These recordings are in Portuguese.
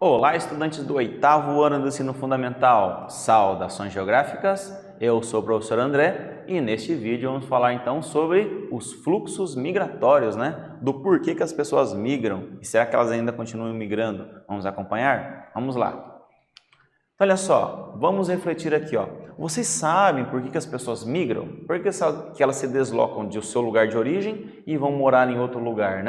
Olá, estudantes do 8º ano do ensino fundamental. Saudações geográficas, eu sou o professor André e neste vídeo vamos falar então sobre os fluxos migratórios, Do porquê que as pessoas migram e será que elas ainda continuam migrando? Vamos acompanhar? Vamos lá. Então, olha só, vamos refletir aqui, Vocês sabem por que as pessoas migram? Por que elas se deslocam do seu lugar de origem e vão morar em outro lugar,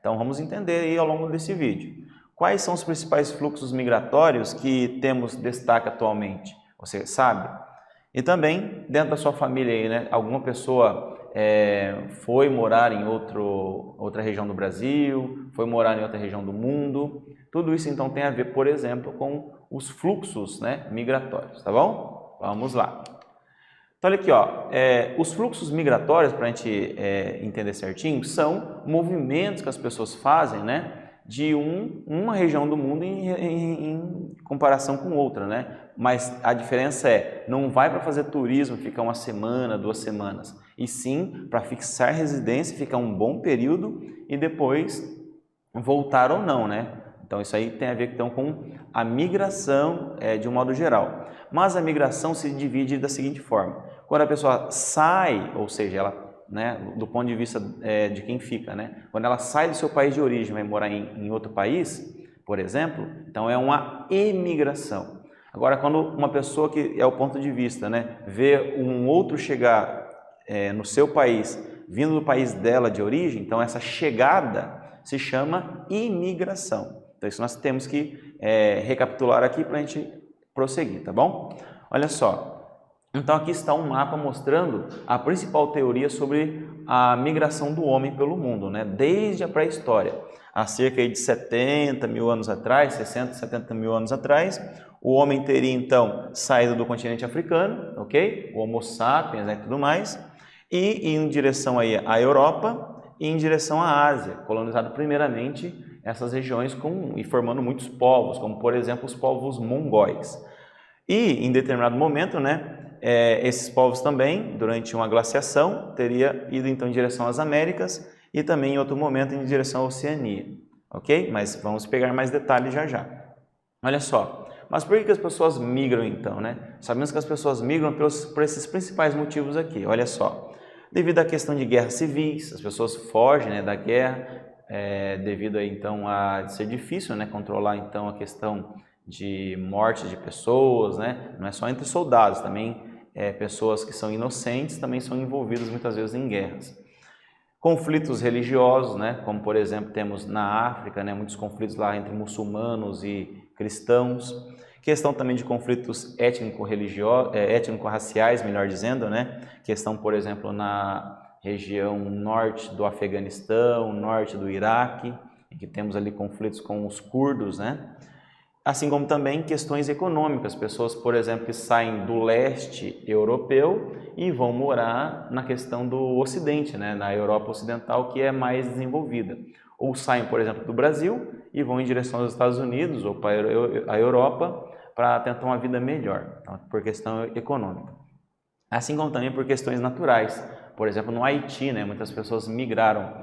Então, vamos entender aí ao longo desse vídeo. Quais são os principais fluxos migratórios que temos destaque atualmente? Você sabe? E também, dentro da sua família aí, Alguma pessoa foi morar em outra região do Brasil, foi morar em outra região do mundo. Tudo isso, então, tem a ver, por exemplo, com os fluxos, migratórios, tá bom? Vamos lá. Então, olha aqui, os fluxos migratórios, para a gente entender certinho, são movimentos que as pessoas fazem, de uma região do mundo em comparação com outra, Mas a diferença não vai para fazer turismo, ficar uma semana, 2 semanas, e sim para fixar residência, ficar um bom período e depois voltar ou não, Então isso aí tem a ver então com a migração de um modo geral. Mas a migração se divide da seguinte forma: quando a pessoa sai, ou seja, ela do ponto de vista de quem fica, Quando ela sai do seu país de origem e vai morar em outro país, por exemplo, então é uma emigração. Agora, quando uma pessoa que é o ponto de vista, vê um outro chegar no seu país, vindo do país dela de origem, então essa chegada se chama imigração. Então isso nós temos que recapitular aqui para a gente prosseguir, tá bom? Olha só. Então aqui está um mapa mostrando a principal teoria sobre a migração do homem pelo mundo, desde a pré-história. Há cerca de 70 mil anos atrás, 60, 70 mil anos atrás, o homem teria então saído do continente africano, ok? O Homo sapiens e tudo mais, e em direção aí à Europa e em direção à Ásia, colonizado primeiramente essas regiões e formando muitos povos, como por exemplo os povos mongóis. E em determinado momento, esses povos também, durante uma glaciação, teria ido então em direção às Américas e também em outro momento em direção à Oceania, ok? Mas vamos pegar mais detalhes já já. Olha só, mas por que as pessoas migram então, Sabemos que as pessoas migram por esses principais motivos aqui, olha só. Devido à questão de guerras civis, as pessoas fogem da guerra, devido então a ser difícil controlar então a questão de morte de pessoas, não é só entre soldados, também pessoas que são inocentes também são envolvidas muitas vezes em guerras. Conflitos religiosos, como por exemplo temos na África, muitos conflitos lá entre muçulmanos e cristãos. Questão também de conflitos étnico-raciais, melhor dizendo, Questão, por exemplo, na região norte do Afeganistão, norte do Iraque, em que temos ali conflitos com os curdos, Assim como também questões econômicas, pessoas, por exemplo, que saem do leste europeu e vão morar na questão do ocidente, na Europa ocidental, que é mais desenvolvida. Ou saem, por exemplo, do Brasil e vão em direção aos Estados Unidos ou para a Europa para tentar uma vida melhor, então, por questão econômica. Assim como também por questões naturais. Por exemplo, no Haiti, muitas pessoas migraram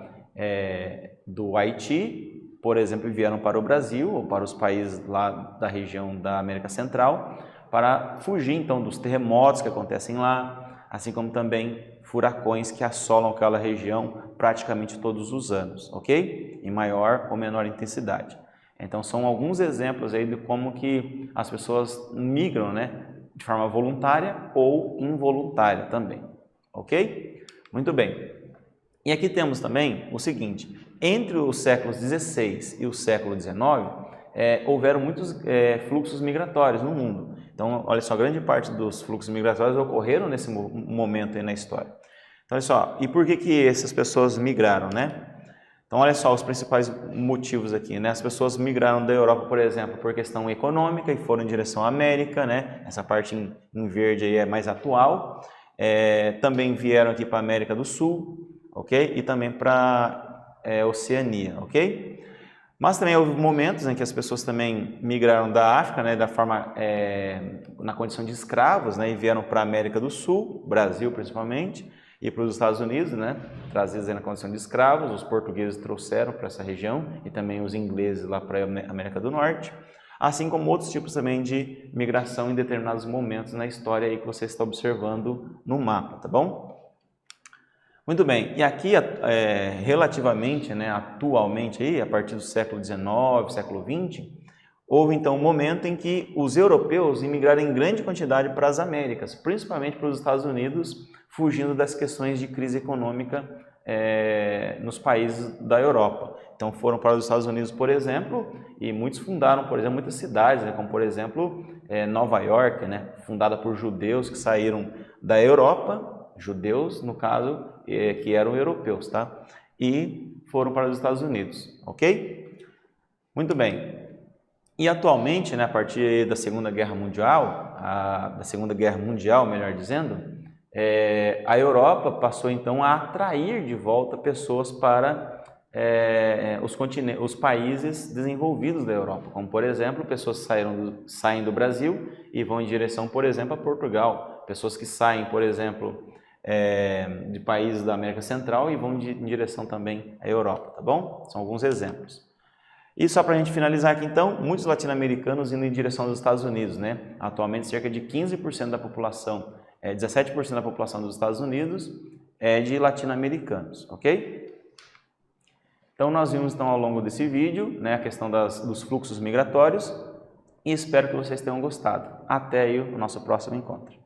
do Haiti, por exemplo, vieram para o Brasil ou para os países lá da região da América Central para fugir então dos terremotos que acontecem lá, assim como também furacões que assolam aquela região praticamente todos os anos, ok? Em maior ou menor intensidade. Então são alguns exemplos aí de como que as pessoas migram, de forma voluntária ou involuntária também, ok? Muito bem. E aqui temos também o seguinte: entre os séculos XVI e o século XIX, houveram muitos fluxos migratórios no mundo. Então, olha só, grande parte dos fluxos migratórios ocorreram nesse momento aí na história. Então, olha só, e por que essas pessoas migraram, Então, olha só os principais motivos aqui, As pessoas migraram da Europa, por exemplo, por questão econômica e foram em direção à América, Essa parte em verde aí é mais atual. Também vieram aqui para a América do Sul, ok? E também para Oceania, ok? Mas também houve momentos em que as pessoas também migraram da África, na condição de escravos, e vieram para a América do Sul, Brasil principalmente, e para os Estados Unidos, trazidos na condição de escravos. Os portugueses trouxeram para essa região e também os ingleses lá para a América do Norte. assim como outros tipos também de migração em determinados momentos na história aí que você está observando no mapa, tá bom? Muito bem, e aqui relativamente, né, atualmente, aí, a partir do século XIX, século XX, houve então um momento em que os europeus imigraram em grande quantidade para as Américas, principalmente para os Estados Unidos, fugindo das questões de crise econômica nos países da Europa. Então foram para os Estados Unidos, por exemplo, e muitos fundaram, por exemplo, muitas cidades, né, como por exemplo Nova York, né, fundada por judeus que saíram da Europa, judeus, no caso, que eram europeus, tá? E foram para os Estados Unidos, ok? Muito bem. E atualmente, né, a partir da Segunda Guerra Mundial, melhor dizendo, a Europa passou então a atrair de volta pessoas para os países desenvolvidos da Europa, como por exemplo, pessoas que saem do Brasil e vão em direção, por exemplo, a Portugal, pessoas que saem, por exemplo, de países da América Central e vão em direção também à Europa, tá bom? São alguns exemplos. E só para a gente finalizar aqui então, muitos latino-americanos indo em direção aos Estados Unidos, né? Atualmente cerca de 15% da população, 17% da população dos Estados Unidos é de latino-americanos, ok? Então nós vimos então ao longo desse vídeo, né, a questão dos fluxos migratórios e espero que vocês tenham gostado. Até aí o nosso próximo encontro.